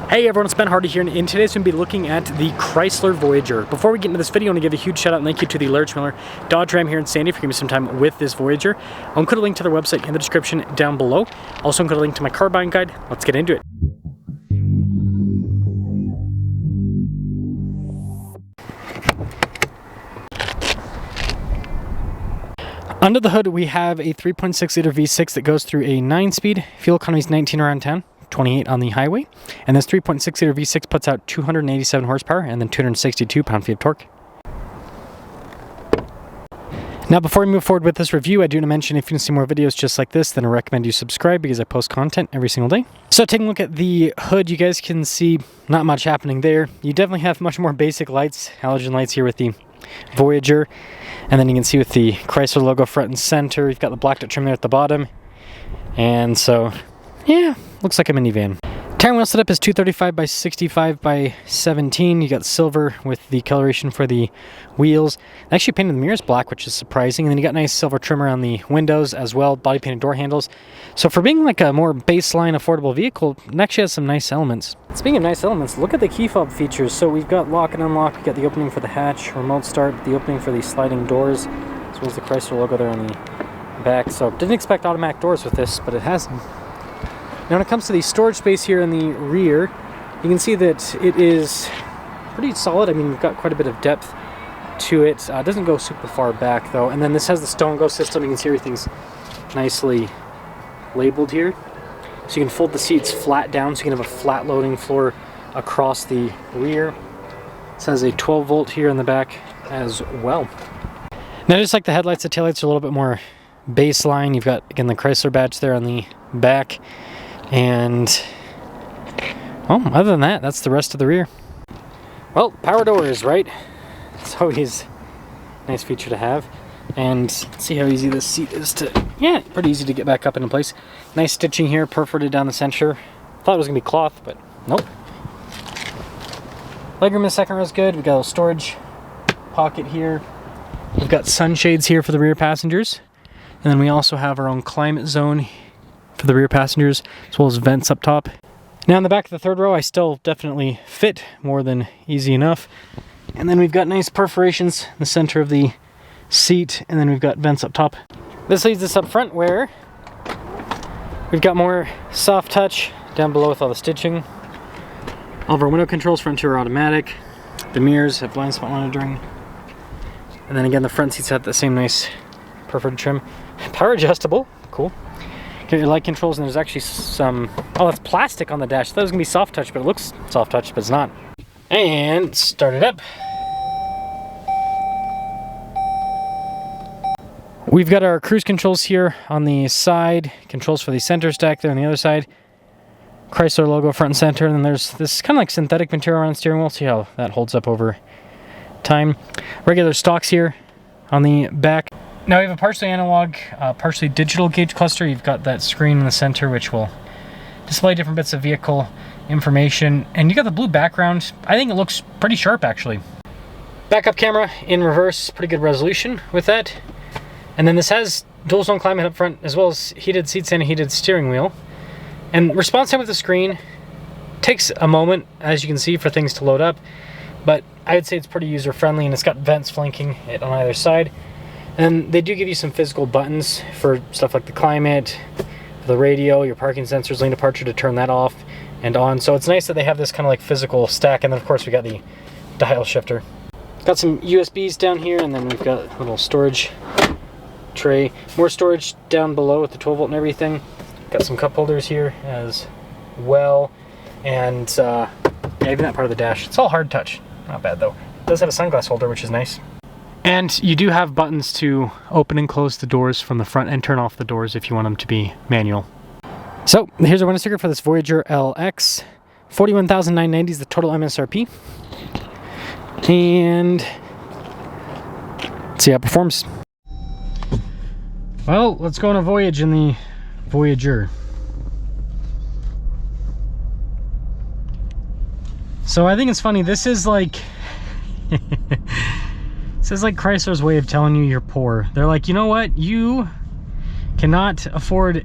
Hey everyone, it's Ben Hardy here, and in today's we're going to be looking at the Chrysler Voyager. Before we get into this video, I want to give a huge shout out and thank you to the Larry Miller Dodge Ram here in Sandy for giving me some time with this Voyager. I'll include a link to their website in the description down below. Also include a link to my car buying guide. Let's get into it. Under the hood, we have a 3.6 liter V6 that goes through a 9-speed. Fuel economy is 19 around town. 28 on the highway, and this 3.6 liter V6 puts out 287 horsepower and then 262 pound-feet of torque. Now, before we move forward with this review, I do want to mention if you want to see more videos just like this, then I recommend you subscribe because I post content every single day. So taking a look at the hood, you guys can see not much happening there. You definitely have much more basic lights, halogen lights here with the Voyager, and then you can see with the Chrysler logo front and center, you've got the blacked out trim there at the bottom, and so yeah, looks like a minivan. Tire wheel setup is 235 by 65 by 17. You got silver with the coloration for the wheels. They actually painted the mirrors black, which is surprising. And then you got nice silver trimmer on the windows as well, body painted door handles. So for being like a more baseline affordable vehicle, it actually has some nice elements. Speaking of nice elements, look at the key fob features. So we've got lock and unlock, we've got the opening for the hatch, remote start, the opening for the sliding doors, as well as the Chrysler logo there on the back. So didn't expect automatic doors with this, but it has them. Now when it comes to the storage space here in the rear, you can see that it is pretty solid. I mean, we've got quite a bit of depth to it. It doesn't go super far back though. And then this has the Stone Go system. You can see everything's nicely labeled here. So you can fold the seats flat down so you can have a flat loading floor across the rear. It has a 12 volt here in the back as well. Now just like the headlights, the taillights are a little bit more baseline. You've got, again, the Chrysler badge there on the back. And, well, other than that, that's the rest of the rear. Well, power doors, right? It's always a nice feature to have. And see how easy this seat is to, yeah, pretty easy to get back up into place. Nice stitching here, perforated down the center. Thought it was going to be cloth, but nope. Legroom in the second row is good. We've got a little storage pocket here. We've got sunshades here for the rear passengers. And then we also have our own climate zone for the rear passengers, as well as vents up top. Now in the back of the third row, I still definitely fit more than easy enough. And then we've got nice perforations in the center of the seat, and then we've got vents up top. This leads us up front where we've got more soft touch down below with all the stitching. All of our window controls, front two are automatic. The mirrors have blind spot monitoring. And then again, the front seats have the same nice perforated trim. Power adjustable, cool. Get your light controls, and there's actually some, oh, that's plastic on the dash. I thought it was gonna be soft touch, but it looks soft touch, but it's not. And start it up. We've got our cruise controls here on the side, controls for the center stack there on the other side. Chrysler logo front and center, and then there's this kind of like synthetic material around the steering wheel. See how that holds up over time. Regular stocks here on the back. Now we have a partially analog, partially digital gauge cluster. You've got that screen in the center which will display different bits of vehicle information. And you got the blue background. I think it looks pretty sharp actually. Backup camera in reverse, pretty good resolution with that. And then this has dual zone climate up front, as well as heated seats and a heated steering wheel. And response time with the screen takes a moment, as you can see, for things to load up. But I would say it's pretty user friendly, and it's got vents flanking it on either side. And they do give you some physical buttons for stuff like the climate, the radio, your parking sensors, lane departure to turn that off and on. So it's nice that they have this kind of like physical stack. And then of course we got the dial shifter. Got some USBs down here, and then we've got a little storage tray. More storage down below with the 12 volt and everything. Got some cup holders here as well. And yeah, even that part of the dash. It's all hard touch. Not bad though. It does have a sunglass holder, which is nice. And you do have buttons to open and close the doors from the front and turn off the doors if you want them to be manual. So here's our window sticker for this Voyager LX. $41,990 is the total MSRP. And let's see how it performs. Well, let's go on a voyage in the Voyager. So I think it's funny, this is like this is like Chrysler's way of telling you you're poor. They're like, you know what, you cannot afford,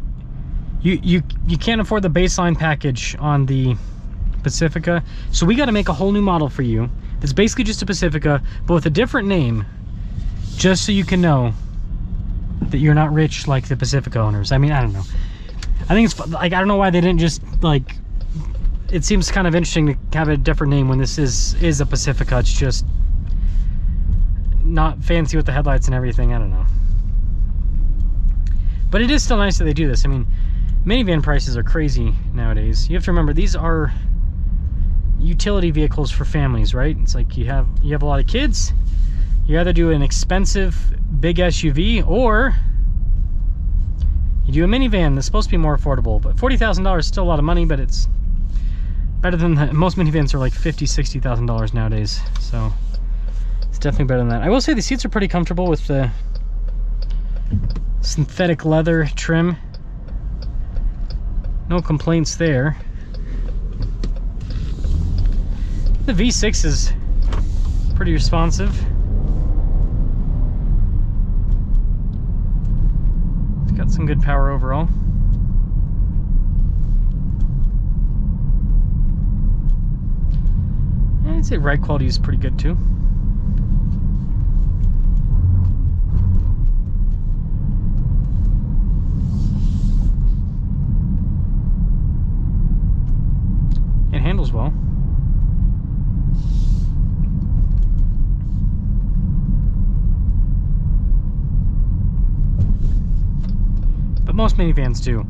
you can't afford the baseline package on the Pacifica. So we got to make a whole new model for you. It's basically just a Pacifica, but with a different name, just so you can know that you're not rich like the Pacifica owners. I mean, I don't know. I think it's like, I don't know why they didn't just like, it seems kind of interesting to have a different name when this is a Pacifica. It's just not fancy with the headlights and everything. I don't know. But it is still nice that they do this. I mean, minivan prices are crazy nowadays. You have to remember, these are utility vehicles for families, right? It's like you have a lot of kids, you either do an expensive big SUV or you do a minivan that's supposed to be more affordable. But $40,000 is still a lot of money, but it's better than most minivans are like $50,000, $60,000 nowadays. So it's definitely better than that. I will say the seats are pretty comfortable with the synthetic leather trim. No complaints there. The V6 is pretty responsive. It's got some good power overall. And I'd say ride quality is pretty good too. It handles well. But most minivans do.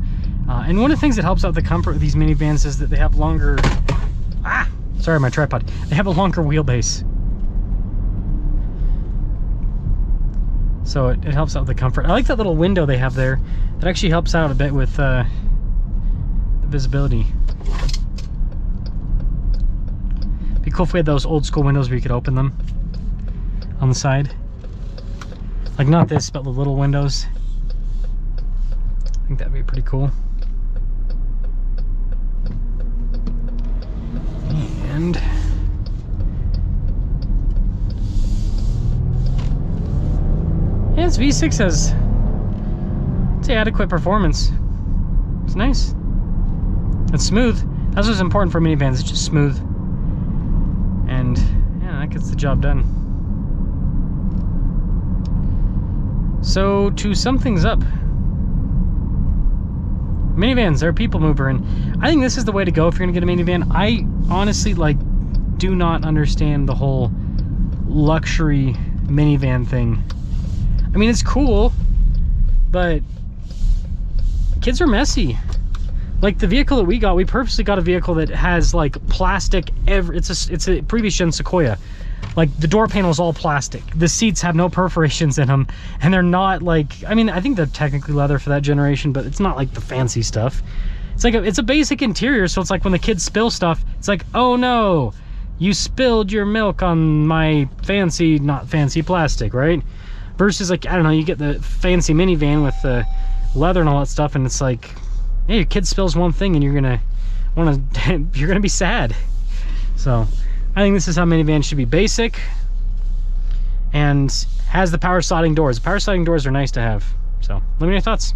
And one of the things that helps out the comfort of these minivans is that they have longer... Sorry, my tripod. They have a longer wheelbase. So it helps out with the comfort. I like that little window they have there. That actually helps out a bit with the visibility. Be cool if we had those old school windows where you could open them on the side. Like not this, but the little windows. I think that'd be pretty cool. And yeah, this V6 has, I'd say, adequate performance. It's nice. It's smooth. That's what's important for minivans. It's just smooth. And yeah, that gets the job done. So to sum things up, minivans, they're a people mover, and I think this is the way to go if you're gonna get a minivan. I honestly do not understand the whole luxury minivan thing. I mean, it's cool, but kids are messy. Like the vehicle that we got, we purposely got a vehicle that has like plastic. It's a previous gen Sequoia. Like the door panel's all plastic. The seats have no perforations in them, and they're not like, I mean, I think they're technically leather for that generation, but it's not like the fancy stuff. It's like it's a basic interior, so it's like when the kids spill stuff, it's like, oh no, you spilled your milk on my fancy, not fancy plastic, right? Versus like, I don't know, you get the fancy minivan with the leather and all that stuff, and it's like, hey, your kid spills one thing and you're gonna you're gonna be sad. So I think this is how minivans should be: basic and has the power sliding doors. The power sliding doors are nice to have. So let me know your thoughts.